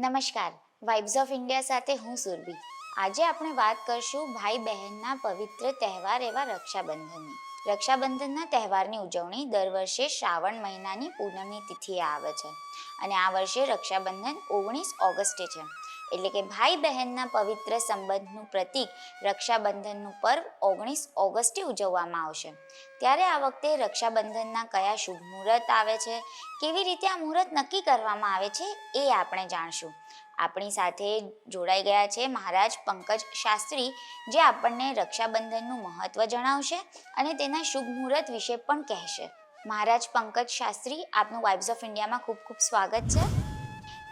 નમસ્કાર, vibes of India સાથે હું સુરભી. આજે આપણે વાત કરશું ભાઈ બહેનના પવિત્ર તહેવાર એવા રક્ષાબંધનની. રક્ષાબંધનના તહેવારની ઉજવણી દર વર્ષે શ્રાવણ મહિનાની પૂનમની તિથિએ આવે છે અને આ વર્ષે રક્ષાબંધન 19 ઓગસ્ટે છે. એટલે કે ભાઈ બહેનના પવિત્ર સંબંધનું પ્રતીક રક્ષાબંધનનું પર્વ 19 ઓગસ્ટે ઉજવવામાં આવશે. ત્યારે આ વખતે રક્ષાબંધનના કયા શુભ મુહૂર્ત આવે છે, કેવી રીતે આ મુહૂર્ત નક્કી કરવામાં આવે છે એ આપણે જાણશું. આપણી સાથે જોડાઈ ગયા છે મહારાજ પંકજ શાસ્ત્રી, જે આપણને રક્ષાબંધનનું મહત્વ જણાવશે અને તેના શુભ મુહૂર્ત વિશે પણ કહેશે. મહારાજ પંકજ શાસ્ત્રી, આપનું વાઇબ્સ ઓફ ઇન્ડિયામાં ખૂબ ખૂબ સ્વાગત છે.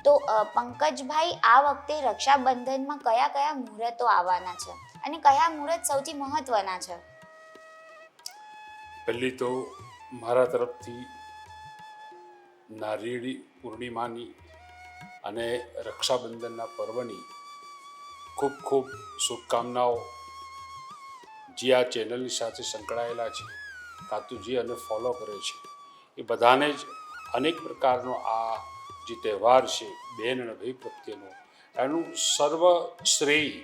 તો પંકજભાઈ, આ વખતે રક્ષાબંધનમાં કયા કયા મુહૂર્તો આવવાના છે અને કયા મુહૂર્ત સૌથી મહત્વના છે? પહેલી તો મારા તરફથી નારીળી પૂર્ણિમાની અને રક્ષાબંધનના પર્વની ખૂબ ખૂબ શુભકામનાઓ. જે આ ચેનલની સાથે સંકળાયેલા છે, કાતુજી અને ફોલો કરે છે, એ બધાને જ અનેક પ્રકારનો આ જે તહેવાર છે બેન અને ભાઈ પ્રત્યેનો, એનું સર્વ શ્રેય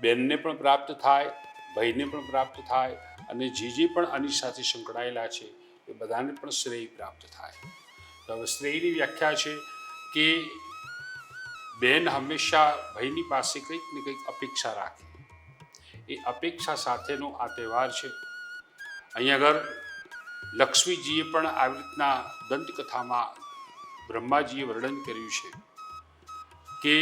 બેનને પણ પ્રાપ્ત થાય, ભાઈને પણ પ્રાપ્ત થાય અને જે પણ આની સાથે સંકળાયેલા છે એ બધાને પણ શ્રેય પ્રાપ્ત થાય. તો હવે શ્રેયની વ્યાખ્યા છે કે બેન હંમેશા ભાઈની પાસે કંઈક ને કંઈક અપેક્ષા રાખે. એ અપેક્ષા સાથેનો આ તહેવાર છે. અહીંયા આગળ લક્ષ્મીજીએ પણ આવી રીતના દંતકથામાં બ્રહ્માજીએ વર્ણન કર્યું છે કે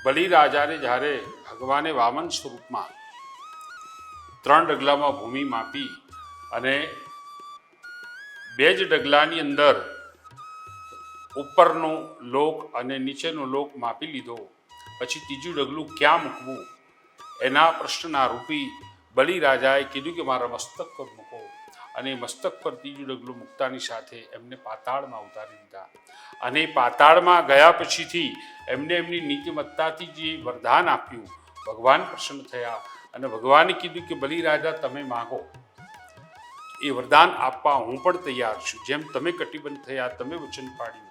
બલિરાજાને જ્યારે ભગવાને વામન સ્વરૂપમાં 3 ડગલામાં ભૂમિ માપી અને 2 જ ડગલાની અંદર ઉપરનો લોક અને નીચેનો લોક માપી લીધો, પછી ત્રીજું ડગલું ક્યાં મૂકવું એના પ્રશ્નના રૂપી બલિરાજાએ કીધું કે મારા મસ્તક પર મૂકો. અને મસ્તક પર ત્રીજું ડગલું મૂકતાની સાથે એમને પાતાળમાં ઉતારી દીધા. અને પાતાળમાં ગયા પછીથી એમને એમની નીતિમત્તાથી જે વરદાન આપ્યું, ભગવાન પ્રસન્ન થયા અને ભગવાને કીધું કે બલિરાજા તમે માગો, એ વરદાન આપવા હું પણ તૈયાર છું. જેમ તમે કટિબદ્ધ થયા, તમે વચન પાડ્યું,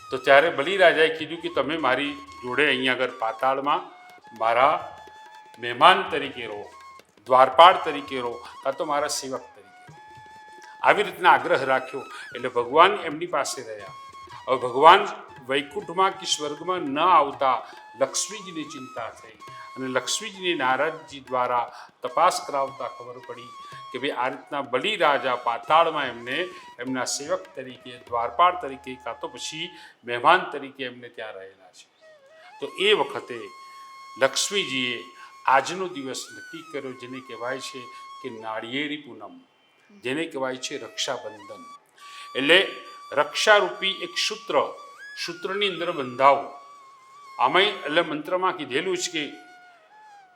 તો ત્યારે બલિરાજાએ કીધું કે તમે મારી જોડે અહીંયા આગળ પાતાળમાં મારા મહેમાન તરીકે રહો, દ્વારપાળ તરીકે રહો, કાં તો મારા સેવક તરીકે. આવી રીતના આગ્રહ રાખ્યો એટલે ભગવાન એમની પાસે રહ્યા. હવે ભગવાન વૈકુંઠમાં કે સ્વર્ગમાં ન આવતા લક્ષ્મીજીને ચિંતા થઈ અને લક્ષ્મીજીને નારદજી દ્વારા તપાસ કરાવતા ખબર પડી કે ભાઈ આ રીતના બલિરાજા પાતાળમાં એમને એમના સેવક તરીકે, દ્વારપાળ તરીકે, કાં તો પછી મહેમાન તરીકે એમને ત્યાં રહેલા છે. તો એ વખતે લક્ષ્મીજીએ આજનો દિવસ નક્કી કર્યો, જેને કહેવાય છે કે નાળિયેરી પૂનમ, જેને કહેવાય છે રક્ષાબંધન. એટલે રક્ષારૂપી એક સૂત્રની અંદર બંધાવું. આમાંય એટલે મંત્રમાં કીધેલું છે કે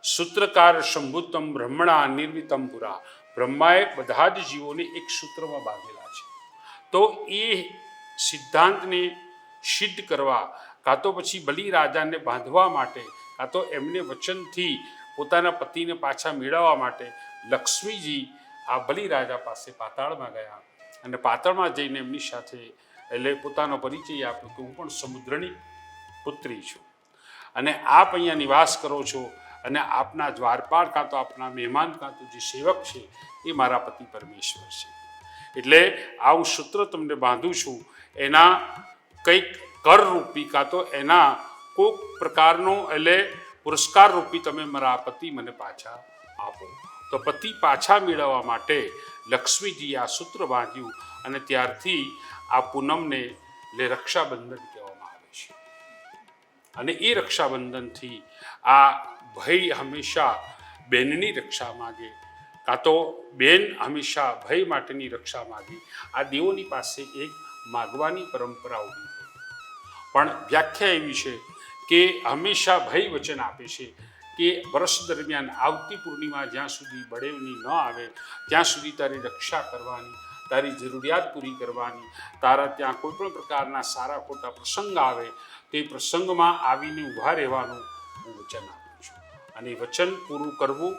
સૂત્રકાર સંભુતમ બ્રહ્મણા નિર્મિતમ પુરા. બ્રહ્માએ બધા જ જીવોને એક સૂત્રમાં બાંધેલા છે. તો એ સિદ્ધાંતને સિદ્ધ કરવા, કાં તો પછી બલિરાજાને બાંધવા માટે, કાં તો એમને વચનથી પોતાના પતિને પાછા મેળવવા માટે લક્ષ્મીજી આ બલિરાજા પાસે પાતાળમાં ગયા અને પાતાળમાં જઈને એમની સાથે એટલે પોતાનો પરિચય આપ્યો કે હું પણ સમુદ્રની પુત્રી છું અને આપ અહીંયા નિવાસ કરો છો અને આપના દ્વારપાળ કાં તો આપના મહેમાન કાં તો જે સેવક છે એ મારા પતિ પરમેશ્વર છે. એટલે આ હું સૂત્ર તમને બાંધું છું, એના કંઈક કરરૂપી કાં તો એના કોઈક પ્રકારનો એટલે પુરસ્કાર રૂપી તમે મારા પતિ મને પાછા આપો. તો પતિ પાછા મેળવવા માટે લક્ષ્મીજીએ આ સૂત્ર બાંધ્યું અને ત્યારથી આ પૂનમને એટલે રક્ષાબંધન કહેવામાં આવે છે. અને એ રક્ષાબંધનથી આ ભાઈ હંમેશા બેનની રક્ષા માગે, કાં તો બેન હંમેશા ભાઈ માટેની રક્ષા માગે. આ દેવોની પાસે એક માગવાની પરંપરા ઊભી થઈ. પણ વ્યાખ્યા એવી છે કે હંમેશા ભાઈ વચન આપે છે કે વર્ષ દરમિયાન આવતી પૂર્ણિમા જ્યાં સુધી બળેવની ન આવે ત્યાં સુધી તારી રક્ષા કરવાની, તારી જરૂરિયાત પૂરી કરવાની, તારા ત્યાં કોઈ પણ પ્રકારના સારા ખોટા પ્રસંગ આવે તો એ પ્રસંગમાં આવીને ઊભા રહેવાનું હું વચન આપું છું. અને વચન પૂરું કરવું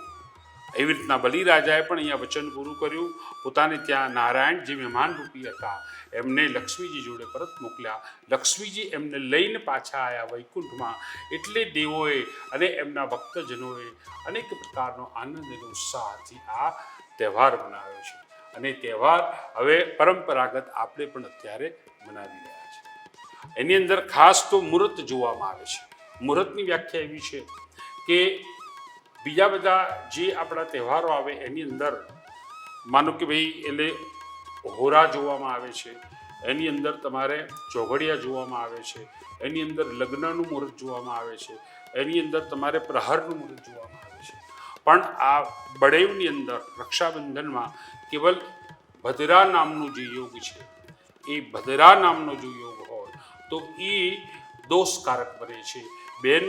એવી રીતના બલિરાજાએ પણ અહીંયા વચન પૂરું કર્યું. પોતાને ત્યાં નારાયણ જે મહેમાન રૂપી હતા એમને લક્ષ્મીજી જોડે પરત મોકલ્યા. લક્ષ્મીજી એમને લઈને પાછા આવ્યા વૈકુંઠમાં. એટલે દેવોએ અને એમના ભક્તજનોએ અનેક પ્રકારનો આનંદ અને ઉત્સાહથી આ તહેવાર મનાવ્યો છે. અને તહેવાર હવે પરંપરાગત આપણે પણ અત્યારે મનાવી રહ્યા છીએ. એની અંદર ખાસ તો મુહૂર્ત જોવામાં આવે છે. મુહૂર્તની વ્યાખ્યા એવી છે કે બીજા બધા જે આપણા તહેવારો આવે એની અંદર માનો કે ભાઈ એટલે હોરા જોવામાં આવે છે, એની અંદર તમારે ચોઘડિયા જોવામાં આવે છે, એની અંદર લગ્નનું મુહૂર્ત જોવામાં આવે છે, એની અંદર તમારે પ્રહરનું મુહૂર્ત જોવામાં આવે છે. પણ આ બળેવની અંદર રક્ષાબંધનમાં કેવલ ભદ્રા નામનો જે યોગ છે એ ભદ્રા નામનો જો યોગ હોય તો એ દોષકારક બને છે. બેન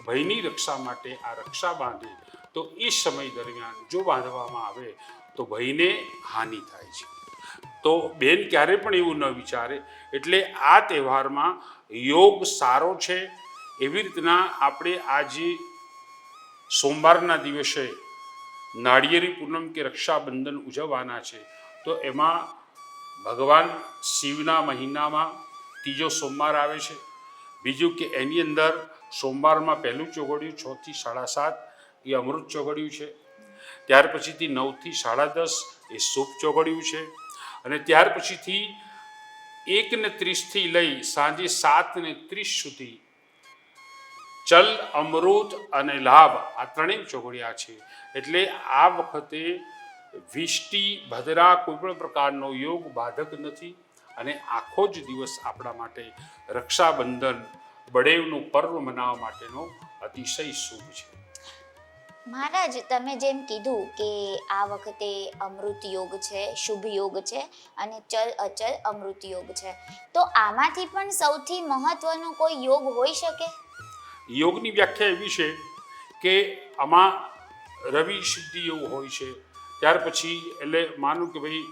ભાઈની રક્ષા માટે આ રક્ષા બાંધે તો એ સમય દરમિયાન જો બાંધવામાં આવે તો ભાઈને હાનિ થાય છે. તો બેન ક્યારે પણ એવું ન વિચારે. એટલે આ તહેવારમાં યોગ સારો છે. એવી રીતના આપણે આજે સોમવારના દિવસે નાળિયેરી પૂનમ કે રક્ષાબંધન ઉજવવાના છે. તો એમાં ભગવાન શિવના મહિનામાં ત્રીજો સોમવાર આવે છે. બીજું કે એની અંદર સોમવારમાં પહેલું ચોઘડિયું 6 થી 7:30 એ અમૃત ચોઘડિયું છે. ત્યાર પછીથી 9 થી 10:30 એ શુભ ચોઘડિયું છે. અને ત્યાર પછીથી 1:30 થી લઈ સાંજે 7:30 સુધી ચલ, અમૃત અને લાભ આ ત્રણેય ચોઘડિયા છે. એટલે આ વખતે વિષ્ટિ ભદ્રા કોઈ પણ પ્રકારનો યોગ બાધક નથી. અને આખો જ દિવસ આપણા માટે રક્ષાબંધન બળેવનું પર્વ મનાવવા માટેનો અતિશય શુભ છે. મહારાજ, તમે જેમ કીધું કે આ વખતે અમૃત યોગ છે, શુભ યોગ છે અને ચલ અચલ અમૃત યોગ છે, તો આમાંથી પણ સૌથી મહત્વનો કોઈ યોગ હોઈ શકે? યોગની વ્યાખ્યા એવી છે કે આમાં રવિ સિદ્ધિ યોગ હોય છે. ત્યાર પછી એટલે માનું કે ભાઈ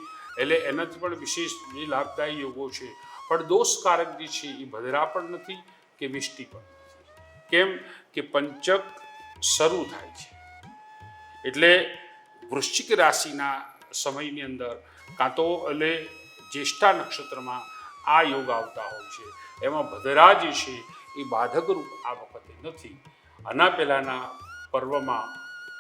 એટલે એનાથી પણ વિશેષ જે લાભદાયી યોગો છે. પણ દોષકારક જે છે એ ભદ્રા પણ નથી કે વિષ્ટિ પણ નથી. કેમ કે પંચક શરૂ થાય છે. એટલે વૃશ્ચિક રાશિના સમયની અંદર કાં તો એટલે જ્યેષ્ઠા નક્ષત્રમાં આ યોગ આવતા હોય છે. એમાં ભદ્રા જે છે એ બાધકરૂપ આ વખતે નથી. આના પહેલાંના પર્વમાં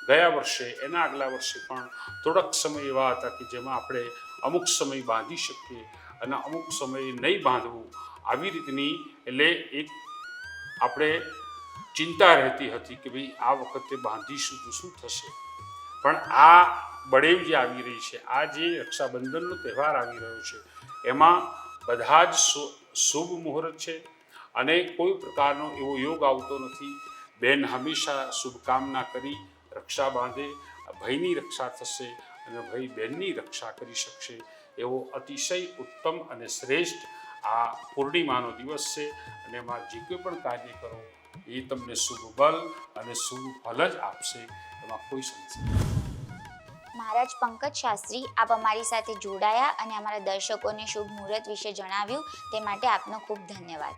ગયા વર્ષે એના આગલા વર્ષે પણ થોડાક સમય એવા હતા કે જેમાં આપણે અમુક સમય બાંધી શકીએ અને અમુક સમયે નહીં બાંધવું, આવી રીતની એટલે એક આપણે ચિંતા રહેતી હતી કે ભાઈ આ વખતે બાંધીશું તો શું થશે. પણ આ બળેવ જે આવી રહી છે, આ જે રક્ષાબંધનનો તહેવાર આવી રહ્યો છે, એમાં બધા જ શુભ મુહૂર્ત છે અને કોઈ પ્રકારનો એવો યોગ આવતો નથી. બેન હંમેશા શુભકામના કરી રક્ષા બાંધે, ભયની રક્ષા થશે અને ભય બેનની રક્ષા કરી શકશે. એવો અતિશય ઉત્તમ અને શ્રેષ્ઠ આ પૂર્ણિમાનો દિવસ છે. અને એમાં જે કોઈ પણ કાર્ય કરો એ તમને શુભ બલ અને શુભ ફલ જ આપશે, એમાં કોઈ સંશય નથી. મહારાજ પંકજ શાસ્ત્રી, આપ અમારી સાથે જોડાયા અને અમારા દર્શકોને શુભ મુહૂર્ત વિશે જણાવ્યું તે માટે આપનો ખૂબ ધન્યવાદ.